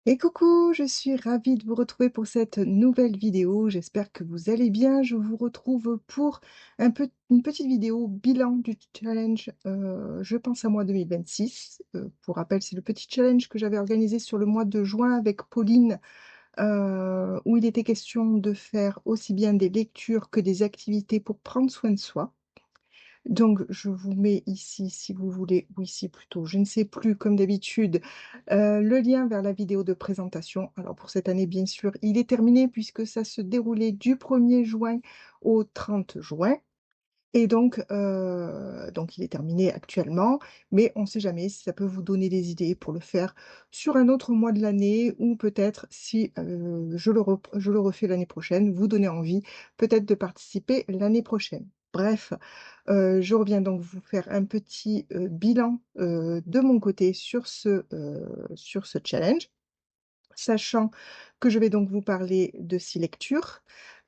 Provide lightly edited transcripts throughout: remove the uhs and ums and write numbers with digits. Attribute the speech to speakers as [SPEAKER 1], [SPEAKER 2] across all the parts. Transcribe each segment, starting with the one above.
[SPEAKER 1] Et coucou, je suis ravie de vous retrouver pour cette nouvelle vidéo. J'espère que vous allez bien. Je vous retrouve pour une petite vidéo bilan du challenge Je pense à moi 2026. Pour rappel, c'est le petit challenge que j'avais organisé sur le mois de juin avec Pauline, où il était question de faire aussi bien des lectures que des activités pour prendre soin de soi. Donc, je vous mets ici, si vous voulez, ou ici plutôt, je ne sais plus, comme d'habitude, le lien vers la vidéo de présentation. Alors, pour cette année, bien sûr, il est terminé puisque ça se déroulait du 1er juin au 30 juin. Et donc il est terminé actuellement, mais on ne sait jamais si ça peut vous donner des idées pour le faire sur un autre mois de l'année ou peut-être si je le refais l'année prochaine, vous donner envie peut-être de participer l'année prochaine. Bref, je reviens donc vous faire un petit bilan de mon côté sur ce challenge. Sachant que je vais donc vous parler de 6 lectures.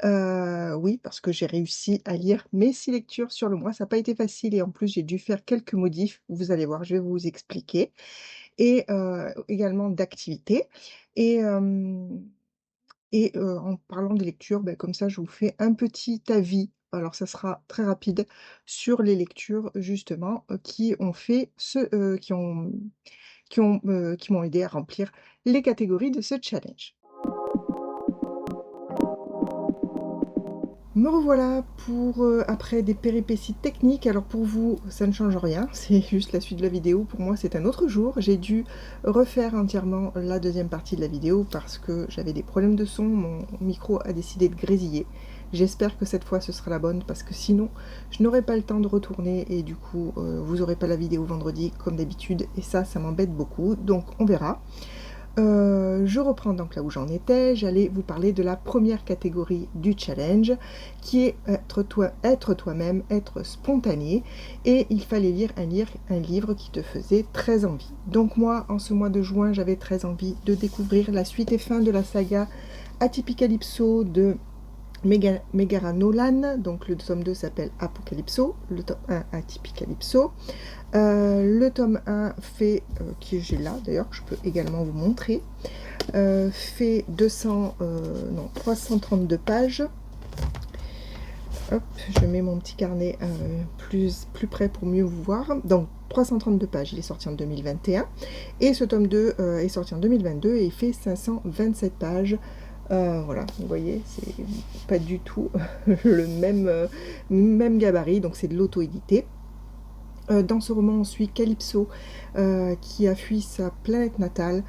[SPEAKER 1] Oui, parce que j'ai réussi à lire mes 6 lectures sur le mois. Ça n'a pas été facile et en plus j'ai dû faire quelques modifs. Vous allez voir, je vais vous expliquer. Et également d'activités. Et, en parlant des lectures, comme ça je vous fais un petit avis. Alors ça sera très rapide sur les lectures justement qui ont fait qui m'ont aidé à remplir les catégories de ce challenge. Me revoilà pour après des péripéties techniques. Alors pour vous, ça ne change rien, c'est juste la suite de la vidéo. Pour moi, c'est un autre jour. J'ai dû refaire entièrement la deuxième partie de la vidéo parce que j'avais des problèmes de son. Mon micro a décidé de grésiller. J'espère que cette fois ce sera la bonne parce que sinon je n'aurai pas le temps de retourner et du coup vous n'aurez pas la vidéo vendredi comme d'habitude et ça m'embête beaucoup. Donc on verra. Je reprends donc là où j'en étais. J'allais vous parler de la première catégorie du challenge, qui est être toi-même, être spontané, et il fallait lire un livre qui te faisait très envie. Donc moi, en ce mois de juin, j'avais très envie de découvrir la suite et fin de la saga Atypicalypso de Megara Nolan. Donc le tome 2 s'appelle Apocalypso, le tome 1 Atypicalypso. Le tome 1 fait, qui j'ai là d'ailleurs, je peux également vous montrer, fait 332 pages. Hop, je mets mon petit carnet plus près pour mieux vous voir. Donc 332 pages, il est sorti en 2021. Et ce tome 2 est sorti en 2022 et il fait 527 pages. Voilà, vous voyez, c'est pas du tout le même gabarit, donc c'est de l'auto-édité. Dans ce roman, on suit Calypso qui a fui sa planète natale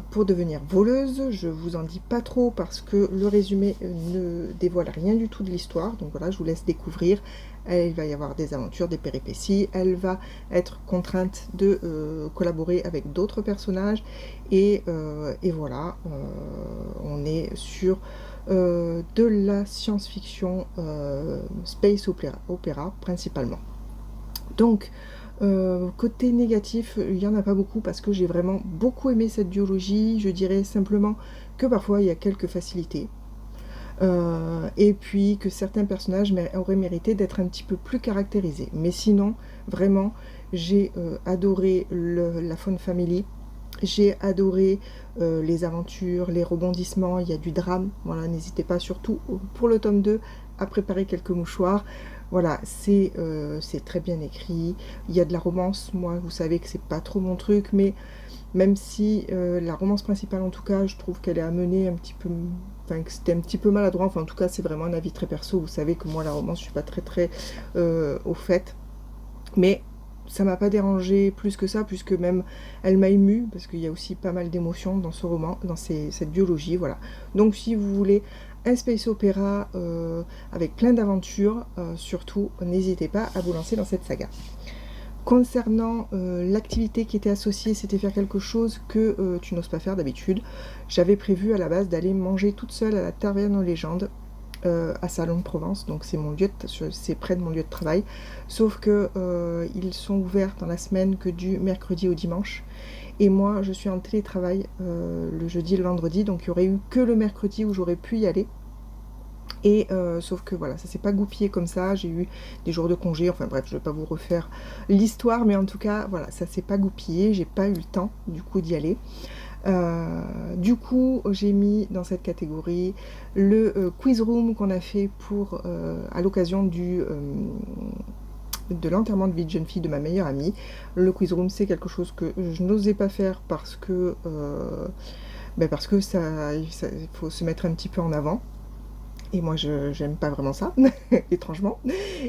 [SPEAKER 1] pour devenir voleuse. Je vous en dis pas trop parce que le résumé ne dévoile rien du tout de l'histoire. Donc voilà, je vous laisse découvrir. Il va y avoir des aventures, des péripéties. Elle va être contrainte de collaborer avec d'autres personnages. Et voilà, on est sur de la science-fiction space opéra principalement. Donc, côté négatif, il n'y en a pas beaucoup parce que j'ai vraiment beaucoup aimé cette duologie. Je dirais simplement que parfois il y a quelques facilités. Et puis que certains personnages auraient mérité d'être un petit peu plus caractérisés. Mais sinon, vraiment, j'ai adoré la Fawn Family. J'ai adoré les aventures, les rebondissements, il y a du drame. Voilà, n'hésitez pas surtout pour le tome 2 à préparer quelques mouchoirs. Voilà, c'est très bien écrit. Il y a de la romance. Moi, vous savez que c'est pas trop mon truc, mais même si la romance principale, en tout cas, je trouve qu'elle est amenée un petit peu... Enfin, que c'était un petit peu maladroit. Enfin, en tout cas, c'est vraiment un avis très perso. Vous savez que moi, la romance, je suis pas très au fait. Mais ça m'a pas dérangé plus que ça, puisque même elle m'a émue, parce qu'il y a aussi pas mal d'émotions dans ce roman, dans cette biologie, voilà. Donc si vous voulez un space opéra avec plein d'aventures, surtout n'hésitez pas à vous lancer dans cette saga. Concernant l'activité qui était associée, c'était faire quelque chose que tu n'oses pas faire d'habitude. J'avais prévu à la base d'aller manger toute seule à la Taverne aux légendes, à Salon de Provence, donc c'est près de mon lieu de travail, sauf que ils sont ouverts dans la semaine que du mercredi au dimanche, et moi je suis en télétravail le jeudi et le vendredi, donc il n'y aurait eu que le mercredi où j'aurais pu y aller, et sauf que voilà, ça s'est pas goupillé comme ça, j'ai eu des jours de congé, enfin bref, je vais pas vous refaire l'histoire, mais en tout cas, voilà, ça s'est pas goupillé, j'ai pas eu le temps du coup d'y aller. Du coup, j'ai mis dans cette catégorie le quiz room qu'on a fait à l'occasion de l'enterrement de vie de jeune fille de ma meilleure amie. Le quiz room, c'est quelque chose que je n'osais pas faire parce que il faut se mettre un petit peu en avant. Et moi, j'aime pas vraiment ça, étrangement.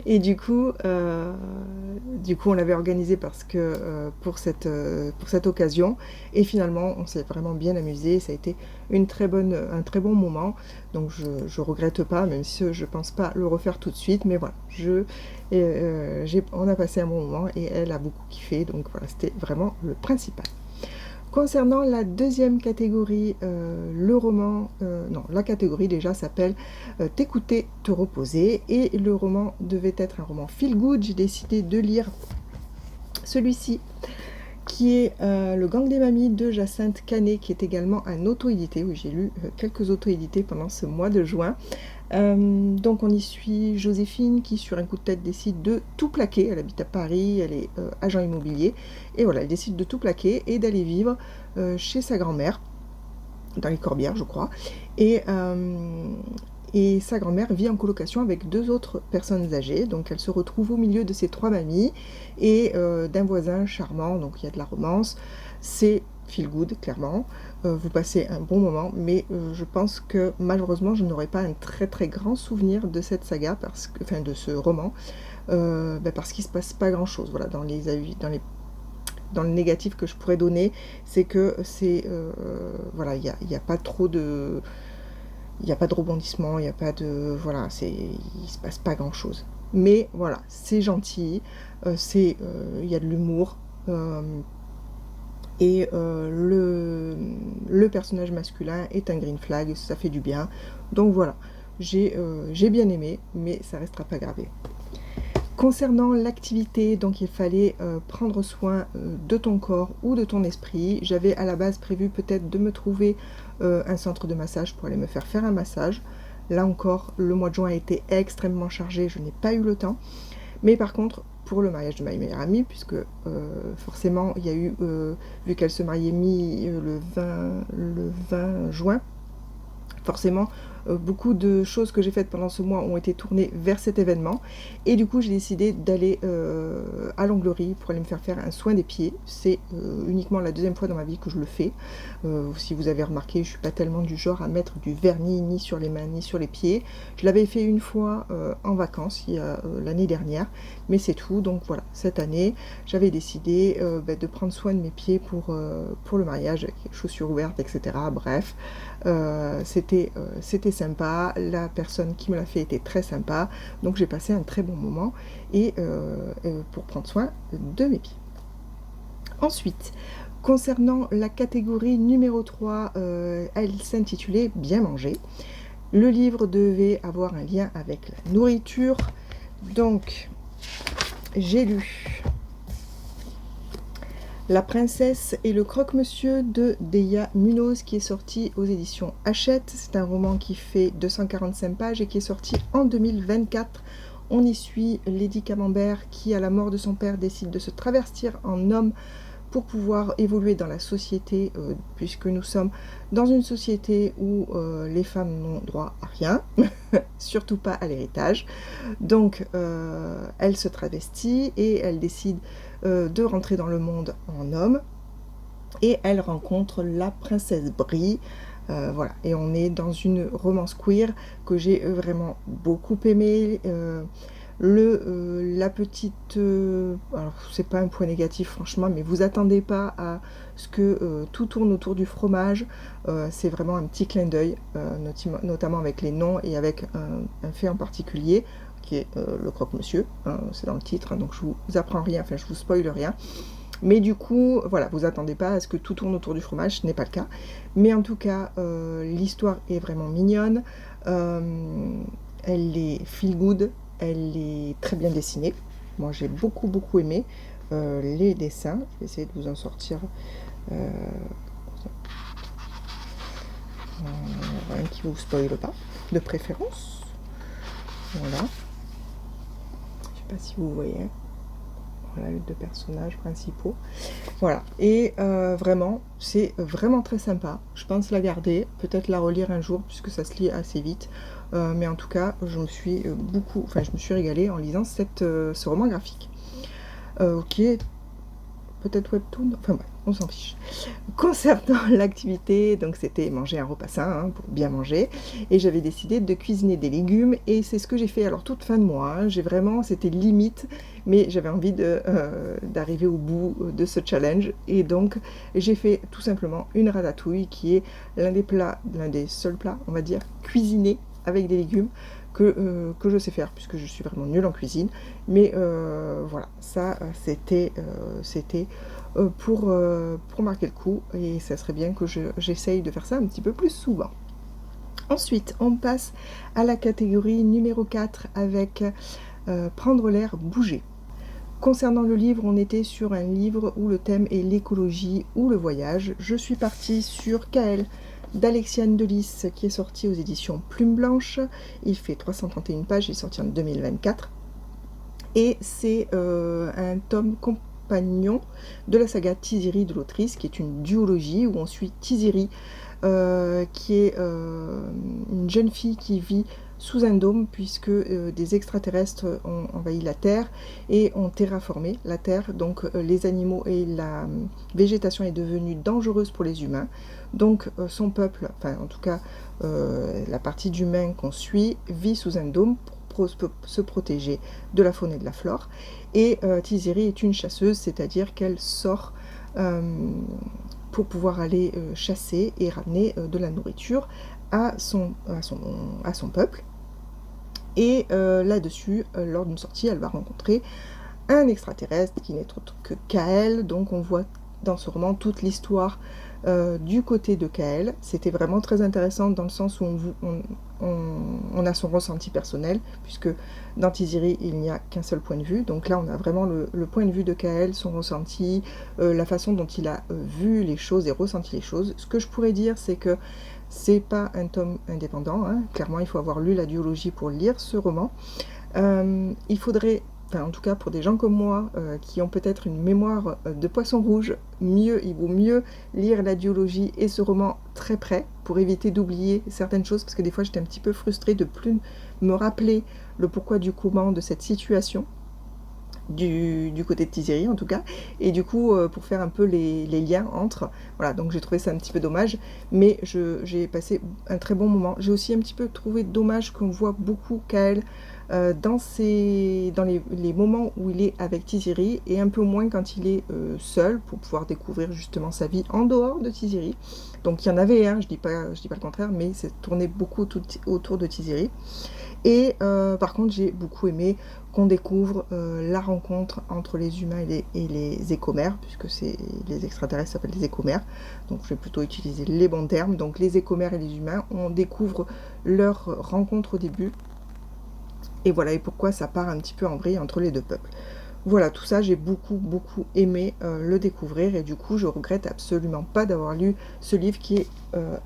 [SPEAKER 1] Et du coup, on l'avait organisé pour cette occasion. Et finalement, on s'est vraiment bien amusé. Ça a été un très bon moment. Donc, je regrette pas, même si je pense pas le refaire tout de suite. Mais voilà, on a passé un bon moment et elle a beaucoup kiffé. Donc voilà, c'était vraiment le principal. Concernant la deuxième catégorie, la catégorie déjà s'appelle T'écouter, te reposer, et le roman devait être un roman feel good. J'ai décidé de lire celui-ci qui est Le Gang des Mamies de Jacinthe Canet, qui est également un auto-édité. Oui, j'ai lu quelques auto-édités pendant ce mois de juin. Donc on y suit Joséphine qui, sur un coup de tête, décide de tout plaquer. Elle habite à Paris, elle est agent immobilier, et voilà, elle décide de tout plaquer et d'aller vivre chez sa grand-mère, dans les Corbières je crois, et sa grand-mère vit en colocation avec 2 autres personnes âgées. Donc elle se retrouve au milieu de ces 3 mamies et d'un voisin charmant, donc il y a de la romance. C'est feel good, clairement. Vous passez un bon moment, mais je pense que malheureusement je n'aurai pas un très très grand souvenir de cette saga, de ce roman, parce qu'il ne se passe pas grand chose. Voilà, dans les avis, dans le négatif que je pourrais donner, c'est que voilà, il n'y a pas trop de... Il n'y a pas de rebondissement, il n'y a pas de... Voilà, il se passe pas grand chose. Mais voilà, c'est gentil, il y a de l'humour, et le personnage masculin est un green flag, ça fait du bien. Donc voilà, j'ai bien aimé, mais ça restera pas gravé. Concernant l'activité, donc il fallait prendre soin de ton corps ou de ton esprit. J'avais à la base prévu peut-être de me trouver un centre de massage pour aller me faire un massage. Là encore, le mois de juin a été extrêmement chargé, je n'ai pas eu le temps. Mais par contre, pour le mariage de ma meilleure amie, puisque forcément il y a eu, vu qu'elle se mariait le 20 juin, forcément beaucoup de choses que j'ai faites pendant ce mois ont été tournées vers cet événement, et du coup j'ai décidé d'aller à l'onglerie pour aller me faire un soin des pieds. C'est uniquement la 2e fois dans ma vie que je le fais. Si vous avez remarqué, je suis pas tellement du genre à mettre du vernis ni sur les mains ni sur les pieds. Je l'avais fait une fois en vacances l'année dernière, mais c'est tout. Donc voilà, cette année j'avais décidé de prendre soin de mes pieds pour le mariage, avec les chaussures ouvertes, etc. Bref, c'était sympa, la personne qui me l'a fait était très sympa, donc j'ai passé un très bon moment et pour prendre soin de mes pieds. Ensuite, concernant la catégorie numéro 3, elle s'intitulait Bien manger. Le livre devait avoir un lien avec la nourriture, donc j'ai lu La princesse et le croque-monsieur de Deya Munoz, qui est sorti aux éditions Hachette. C'est un roman qui fait 245 pages et qui est sorti en 2024. On y suit Lady Camembert qui, à la mort de son père, décide de se travestir en homme pour pouvoir évoluer dans la société, puisque nous sommes dans une société où les femmes n'ont droit à rien, surtout pas à l'héritage. Donc elle se travestit et elle décide de rentrer dans le monde en homme, et elle rencontre la princesse Brie. Voilà, et on est dans une romance queer que j'ai vraiment beaucoup aimée. La petite... alors, c'est pas un point négatif, franchement, mais vous attendez pas à ce que tout tourne autour du fromage. C'est vraiment un petit clin d'œil, notamment avec les noms et avec un fait en particulier, qui est le croque-monsieur. Hein, c'est dans le titre, hein, donc je vous apprends rien, enfin, je vous spoile rien. Mais du coup, voilà, vous attendez pas à ce que tout tourne autour du fromage, ce n'est pas le cas. Mais en tout cas, l'histoire est vraiment mignonne. Elle est feel good. Elle est très bien dessinée. Moi, j'ai beaucoup aimé les dessins. Je vais essayer de vous en sortir un qui ne vous spoile pas, de préférence. Voilà. Je sais pas si vous voyez. voilà, les 2 personnages principaux. Voilà, et vraiment, c'est vraiment très sympa. Je pense la garder, peut-être la relire un jour, puisque ça se lit assez vite. Mais en tout cas, je me suis régalée en lisant ce roman graphique. Ok, peut-être webtoon, enfin bref, on s'en fiche. Concernant l'activité, donc c'était manger un repas sain, hein, pour bien manger, et j'avais décidé de cuisiner des légumes, et c'est ce que j'ai fait. Alors toute fin de mois, hein, c'était limite, mais j'avais envie d'arriver au bout de ce challenge, et donc j'ai fait tout simplement une ratatouille qui est l'un des seuls plats, on va dire, cuisinés avec des légumes que je sais faire, puisque je suis vraiment nulle en cuisine. Mais voilà, ça c'était pour marquer le coup, et ça serait bien que j'essaye de faire ça un petit peu plus souvent. Ensuite, on passe à la catégorie numéro 4 avec prendre l'air, bouger. Concernant le livre, on était sur un livre où le thème est l'écologie ou le voyage. Je suis partie sur Kael d'Alexiane Delis, qui est sorti aux éditions Plume Blanche. Il fait 331 pages, il est sorti en 2024. Et c'est un tome compagnon de la saga Tiziri de l'autrice, qui est une duologie où on suit Tiziri, qui est une jeune fille qui vit sous un dôme, puisque des extraterrestres ont envahi la Terre et ont terraformé la Terre. Donc les animaux et la végétation est devenue dangereuse pour les humains. Donc son peuple, enfin en tout cas la partie d'humains qu'on suit, vit sous un dôme pour se protéger de la faune et de la flore. Et Tiziri est une chasseuse, c'est-à-dire qu'elle sort pour pouvoir aller chasser et ramener de la nourriture à son peuple. Et là-dessus, lors d'une sortie, elle va rencontrer un extraterrestre qui n'est autre que Kael. Donc on voit dans ce roman toute l'histoire du côté de Kael. C'était vraiment très intéressant dans le sens où on a son ressenti personnel, puisque dans Tiziri, il n'y a qu'un seul point de vue. Donc là, on a vraiment le point de vue de Kael, son ressenti, la façon dont il a vu les choses et ressenti les choses. Ce que je pourrais dire, c'est que c'est pas un tome indépendant, hein. Clairement, il faut avoir lu la duologie pour lire ce roman. Il faudrait, en tout cas pour des gens comme moi, qui ont peut-être une mémoire de poisson rouge, il vaut mieux lire la duologie et ce roman très près, pour éviter d'oublier certaines choses, parce que des fois j'étais un petit peu frustrée de plus me rappeler le pourquoi du comment de cette situation, du côté de Tiziri en tout cas, et du coup pour faire un peu les liens entre, voilà, donc j'ai trouvé ça un petit peu dommage, mais j'ai passé un très bon moment. J'ai aussi un petit peu trouvé dommage qu'on voit beaucoup Kael dans les moments où il est avec Tiziri, et un peu moins quand il est seul, pour pouvoir découvrir justement sa vie en dehors de Tiziri. Donc il y en avait, hein, je dis pas le contraire, mais c'est tourné beaucoup autour de Tiziri. Et par contre, j'ai beaucoup aimé qu'on découvre la rencontre entre les humains et les écomères, puisque les extraterrestres s'appellent les écomères, donc je vais plutôt utiliser les bons termes. Donc les écomères et les humains, on découvre leur rencontre au début, et voilà, et pourquoi ça part un petit peu en vrille entre les deux peuples. Voilà, tout ça, j'ai beaucoup aimé le découvrir, et du coup, je regrette absolument pas d'avoir lu ce livre qui est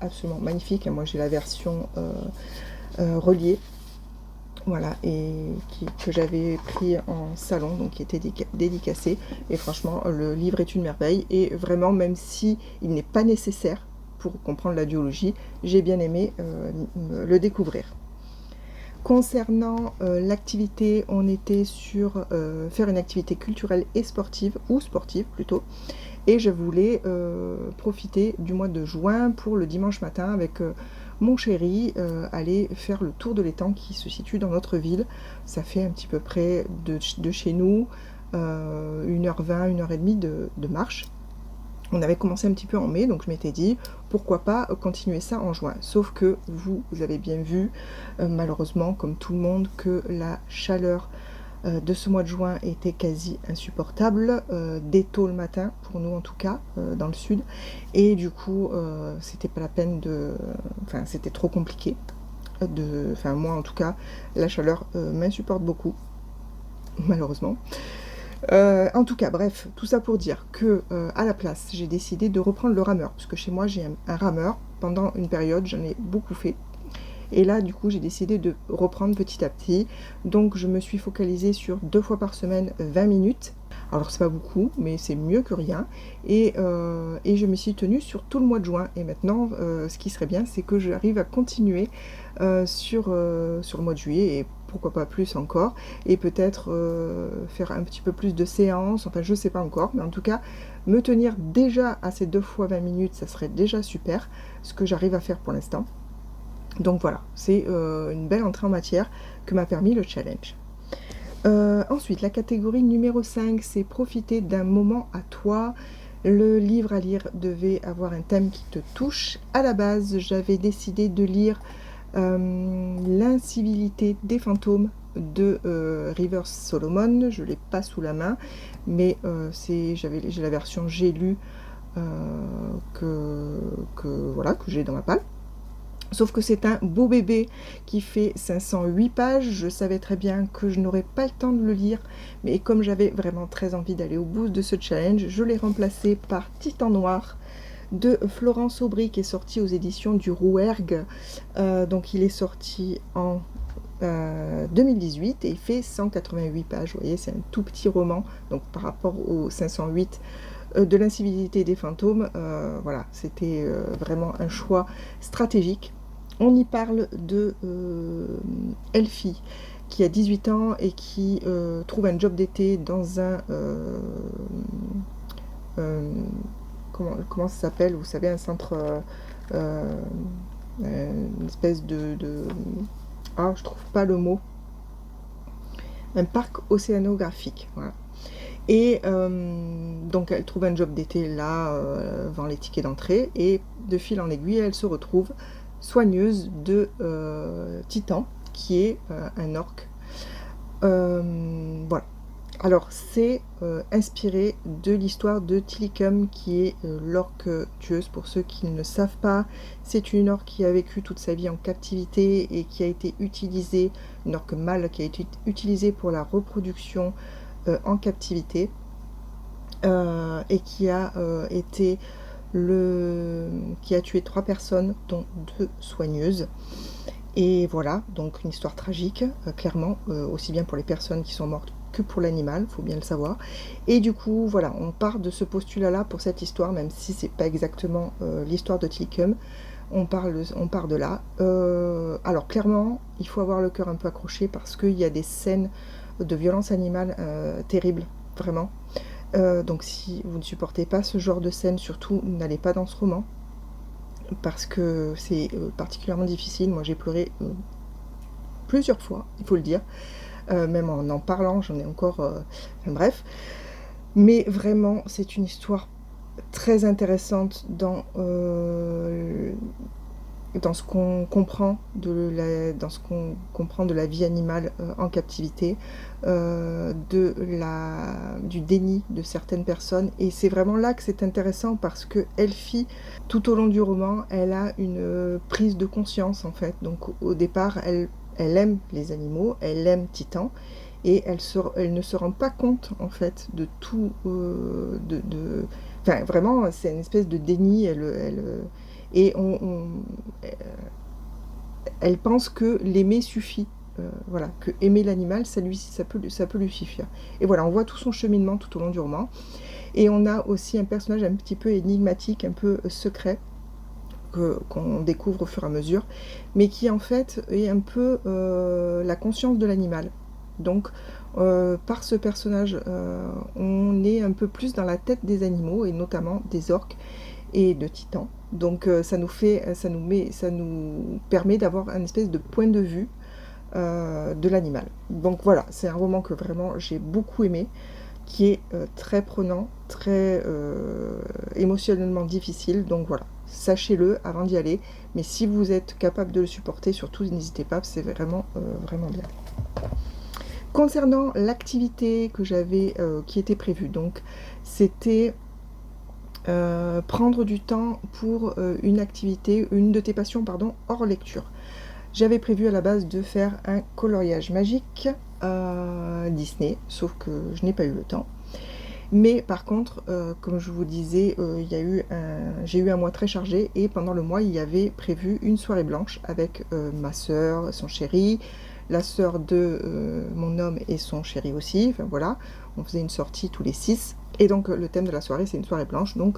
[SPEAKER 1] absolument magnifique. Moi, j'ai la version reliée, voilà, et que j'avais pris en salon, donc qui était dédicacé, et franchement, le livre est une merveille, et vraiment, même si il n'est pas nécessaire pour comprendre la duologie, j'ai bien aimé le découvrir. Concernant l'activité, on était sur faire une activité culturelle et sportive, ou sportive plutôt, et je voulais profiter du mois de juin pour le dimanche matin avec mon chéri, aller faire le tour de l'étang qui se situe dans notre ville. Ça fait un petit peu près de chez nous, 1h20, 1h30 de marche. On avait commencé un petit peu en mai, donc je m'étais dit pourquoi pas continuer ça en juin. Sauf que vous avez bien vu, malheureusement, comme tout le monde, que la chaleur de ce mois de juin était quasi insupportable, dès tôt le matin, pour nous en tout cas, dans le sud. Et du coup, c'était pas la peine enfin, c'était trop compliqué. Enfin, moi en tout cas, la chaleur m'insupporte beaucoup, malheureusement. En tout cas, bref, tout ça pour dire que à la place, j'ai décidé de reprendre le rameur, parce que chez moi j'ai un rameur. Pendant une période, j'en ai beaucoup fait, et là du coup j'ai décidé de reprendre petit à petit. Donc je me suis focalisée sur 2 fois par semaine 20 minutes. Alors c'est pas beaucoup, mais c'est mieux que rien. Et je me suis tenue sur tout le mois de juin. Et maintenant, ce qui serait bien, c'est que j'arrive à continuer sur le mois de juillet, et pourquoi pas plus encore, et peut-être faire un petit peu plus de séances, enfin je sais pas encore, mais en tout cas, me tenir déjà à ces 2 fois 20 minutes, ça serait déjà super, ce que j'arrive à faire pour l'instant. Donc voilà, c'est une belle entrée en matière que m'a permis le challenge. Ensuite, la catégorie numéro 5, c'est profiter d'un moment à toi. Le livre à lire devait avoir un thème qui te touche. À la base, j'avais décidé de lire L'incivilité des fantômes de Rivers Solomon. Je ne l'ai pas sous la main, mais j'ai la version j'ai lu voilà, que j'ai dans ma palle. Sauf que c'est un beau bébé qui fait 508 pages. Je savais très bien que je n'aurais pas le temps de le lire, mais comme j'avais vraiment très envie d'aller au bout de ce challenge, je l'ai remplacé par Titan Noir de Florence Aubry, qui est sorti aux éditions du Rouergue. Donc il est sorti en 2018 et il fait 188 pages. Vous voyez, c'est un tout petit roman, donc par rapport aux 508 de l'incivilité des fantômes, voilà, c'était vraiment un choix stratégique. On y parle de Elfie, qui a 18 ans et qui trouve un job d'été dans un... comment ça s'appelle? Vous savez, un centre... une espèce de... Ah, je trouve pas le mot. Un parc océanographique, voilà. Et donc elle trouve un job d'été là, vend les tickets d'entrée, et de fil en aiguille, elle se retrouve soigneuse de Titan, qui est un orc. Voilà. Alors c'est inspiré de l'histoire de Tilikum, qui est l'orque tueuse. Pour ceux qui ne le savent pas, c'est une orque qui a vécu toute sa vie en captivité et qui a été utilisée, une orque mâle qui a été utilisée pour la reproduction en captivité, et qui a qui a tué 3 personnes, dont 2 soigneuses. Et voilà, donc une histoire tragique, clairement, aussi bien pour les personnes qui sont mortes que pour l'animal, il faut bien le savoir. Et du coup, voilà, on part de ce postulat-là pour cette histoire, même si c'est pas exactement l'histoire de Tilikum. On part de là. Alors clairement, il faut avoir le cœur un peu accroché, parce qu'il y a des scènes de violence animale terribles, vraiment. Donc si vous ne supportez pas ce genre de scène, surtout n'allez pas dans ce roman, parce que c'est particulièrement difficile. Moi j'ai pleuré plusieurs fois, il faut le dire, même en parlant, j'en ai encore... enfin, bref, mais vraiment c'est une histoire très intéressante dans ce qu'on comprend de la vie animale en captivité, du déni de certaines personnes. Et c'est vraiment là que c'est intéressant, parce que Elfie, tout au long du roman, elle a une prise de conscience, en fait. Donc au départ, elle aime les animaux, elle aime Titan, et elle ne se rend pas compte, en fait, de tout... Enfin, vraiment, c'est une espèce de déni. Et elle pense que l'aimer suffit. Voilà, que aimer l'animal, ça peut lui suffire. Et voilà, on voit tout son cheminement tout au long du roman. Et on a aussi un personnage un petit peu énigmatique, un peu secret, qu'on découvre au fur et à mesure, mais qui en fait est un peu la conscience de l'animal. Donc par ce personnage, on est un peu plus dans la tête des animaux, et notamment des orques et de Titan. Donc ça nous permet d'avoir un espèce de point de vue de l'animal. Donc voilà, c'est un roman que vraiment j'ai beaucoup aimé, qui est très prenant, très émotionnellement difficile. Donc voilà, sachez-le avant d'y aller, mais si vous êtes capable de le supporter, surtout n'hésitez pas, c'est vraiment vraiment bien. Concernant l'activité que j'avais qui était prévue, donc c'était prendre du temps pour une activité, une de tes passions, pardon, hors lecture. J'avais prévu à la base de faire un coloriage magique Disney, sauf que je n'ai pas eu le temps. Mais par contre, comme je vous disais, j'ai eu un mois très chargé, et pendant le mois, il y avait prévu une soirée blanche avec ma soeur, son chéri, la sœur de mon homme et son chéri aussi. Enfin voilà, on faisait une sortie tous les 6. Et donc le thème de la soirée, c'est une soirée blanche. Donc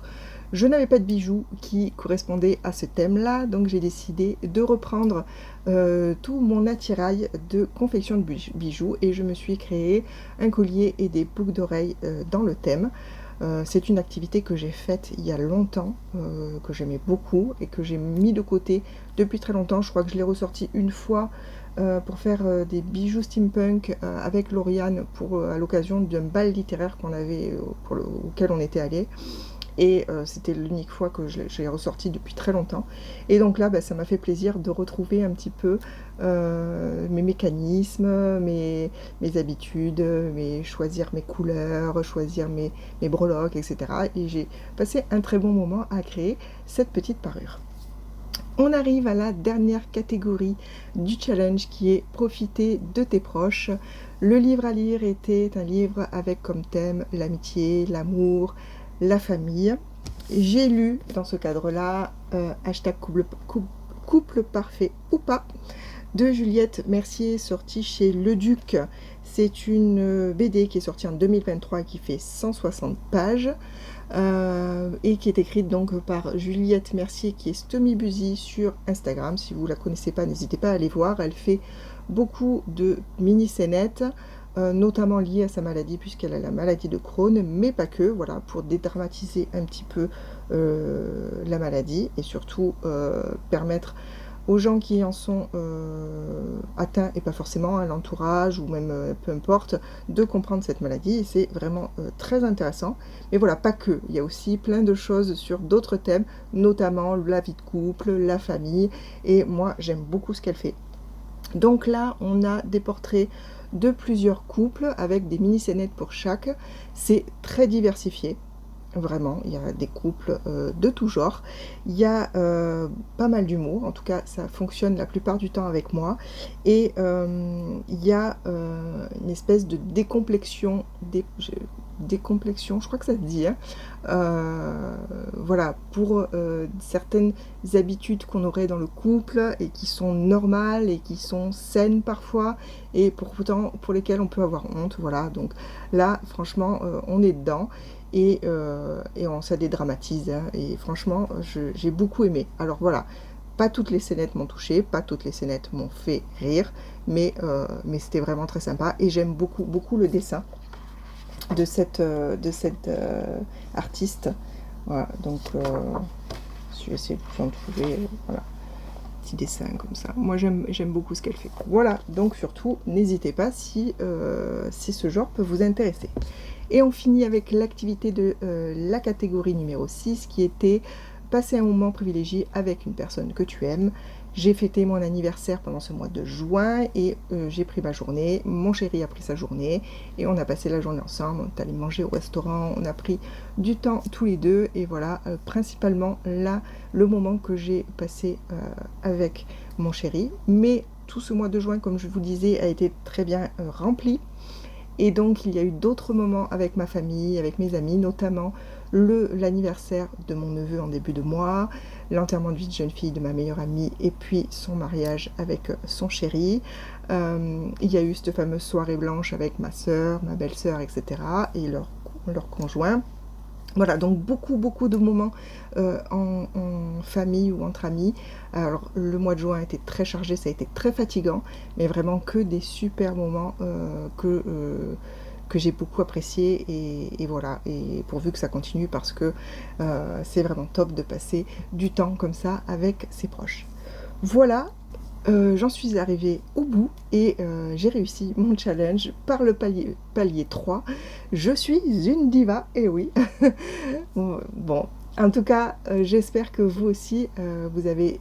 [SPEAKER 1] je n'avais pas de bijoux qui correspondaient à ce thème-là. Donc j'ai décidé de reprendre tout mon attirail de confection de bijoux. Et je me suis créé un collier et des boucles d'oreilles dans le thème. C'est une activité que j'ai faite il y a longtemps, que j'aimais beaucoup et que j'ai mis de côté depuis très longtemps. Je crois que je l'ai ressorti une fois pour faire des bijoux steampunk avec Lauriane à l'occasion d'un bal littéraire qu'on avait, auquel on était allé. Et c'était l'unique fois que j'ai ressorti depuis très longtemps. Et donc là, ça m'a fait plaisir de retrouver un petit peu mes mécanismes, mes habitudes, choisir mes couleurs, choisir mes breloques, etc. Et j'ai passé un très bon moment à créer cette petite parure. On arrive à la dernière catégorie du challenge qui est profiter de tes proches. Le livre à lire était un livre avec comme thème l'amitié, l'amour, la famille. J'ai lu dans ce cadre-là hashtag couple parfait ou pas de Juliette Mercier, sortie chez Le Duc. C'est une BD qui est sortie en 2023 et qui fait 160 pages et qui est écrite donc par Juliette Mercier, qui est Stomibusy sur Instagram. Si vous ne la connaissez pas, n'hésitez pas à aller voir. Elle fait beaucoup de mini-scénettes, notamment liées à sa maladie, puisqu'elle a la maladie de Crohn, mais pas que, voilà, pour dédramatiser un petit peu la maladie et surtout permettre aux gens qui en sont atteints, et pas forcément à l'entourage ou même peu importe, de comprendre cette maladie. Et c'est vraiment très intéressant. Mais voilà, pas que, il y a aussi plein de choses sur d'autres thèmes, notamment la vie de couple, la famille, et moi j'aime beaucoup ce qu'elle fait. Donc là, on a des portraits de plusieurs couples avec des mini-scénettes pour chaque. C'est très diversifié. Vraiment, il y a des couples de tout genre. Il y a pas mal d'humour, en tout cas ça fonctionne la plupart du temps avec moi. Et il y a une espèce de décomplexion, je crois que ça se dit, hein. Voilà, pour certaines habitudes qu'on aurait dans le couple et qui sont normales et qui sont saines parfois, et pourtant pour lesquelles on peut avoir honte. Voilà, donc là franchement on est dedans. Et ça dédramatise, hein, et franchement j'ai beaucoup aimé. Alors voilà, pas toutes les scénettes m'ont touché, pas toutes les scénettes m'ont fait rire, mais c'était vraiment très sympa. Et j'aime beaucoup le dessin de cette artiste. Voilà, donc je vais essayer de vous en trouver, voilà, petit dessin comme ça. Moi j'aime beaucoup ce qu'elle fait. Voilà, donc surtout n'hésitez pas si ce genre peut vous intéresser. Et on finit avec l'activité de la catégorie numéro 6, qui était passer un moment privilégié avec une personne que tu aimes. J'ai fêté mon anniversaire pendant ce mois de juin et j'ai pris ma journée. Mon chéri a pris sa journée et on a passé la journée ensemble. On est allé manger au restaurant, on a pris du temps tous les deux. Et voilà, principalement là, le moment que j'ai passé avec mon chéri. Mais tout ce mois de juin, comme je vous disais, a été très bien rempli. Et donc il y a eu d'autres moments avec ma famille, avec mes amis, notamment l'anniversaire de mon neveu en début de mois, l'enterrement de vie de jeune fille de ma meilleure amie, et puis son mariage avec son chéri. Il y a eu cette fameuse soirée blanche avec ma soeur, ma belle-sœur, etc. et leur conjoint. Voilà, donc beaucoup de moments en famille ou entre amis. Alors le mois de juin a été très chargé, ça a été très fatigant, mais vraiment que des super moments que j'ai beaucoup apprécié. Et voilà, et pourvu que ça continue, parce que c'est vraiment top de passer du temps comme ça avec ses proches. Voilà. J'en suis arrivée au bout et j'ai réussi mon challenge par le palier 3. Je suis une diva, et oui. Bon, en tout cas, j'espère que vous aussi, vous avez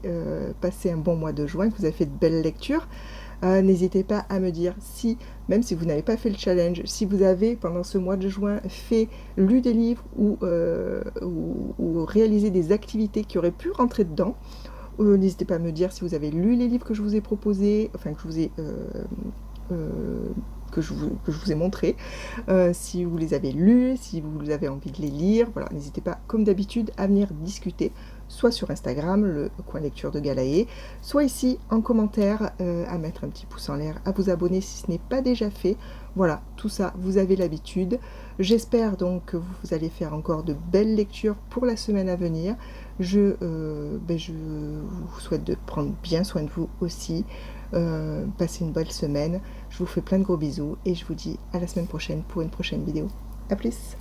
[SPEAKER 1] passé un bon mois de juin, que vous avez fait de belles lectures. N'hésitez pas à me dire si, même si vous n'avez pas fait le challenge, si vous avez pendant ce mois de juin lu des livres ou réalisé des activités qui auraient pu rentrer dedans. N'hésitez pas à me dire si vous avez lu les livres que je vous ai proposés, enfin que je vous ai que je vous ai montrés. Si vous les avez lus, si vous avez envie de les lire, voilà, n'hésitez pas, comme d'habitude, à venir discuter, soit sur Instagram, le coin lecture de Galaë, soit ici en commentaire, à mettre un petit pouce en l'air, à vous abonner si ce n'est pas déjà fait. Voilà, tout ça, vous avez l'habitude. J'espère donc que vous allez faire encore de belles lectures pour la semaine à venir. Je vous souhaite de prendre bien soin de vous aussi. Passez une belle semaine. Je vous fais plein de gros bisous et je vous dis à la semaine prochaine pour une prochaine vidéo. A plus!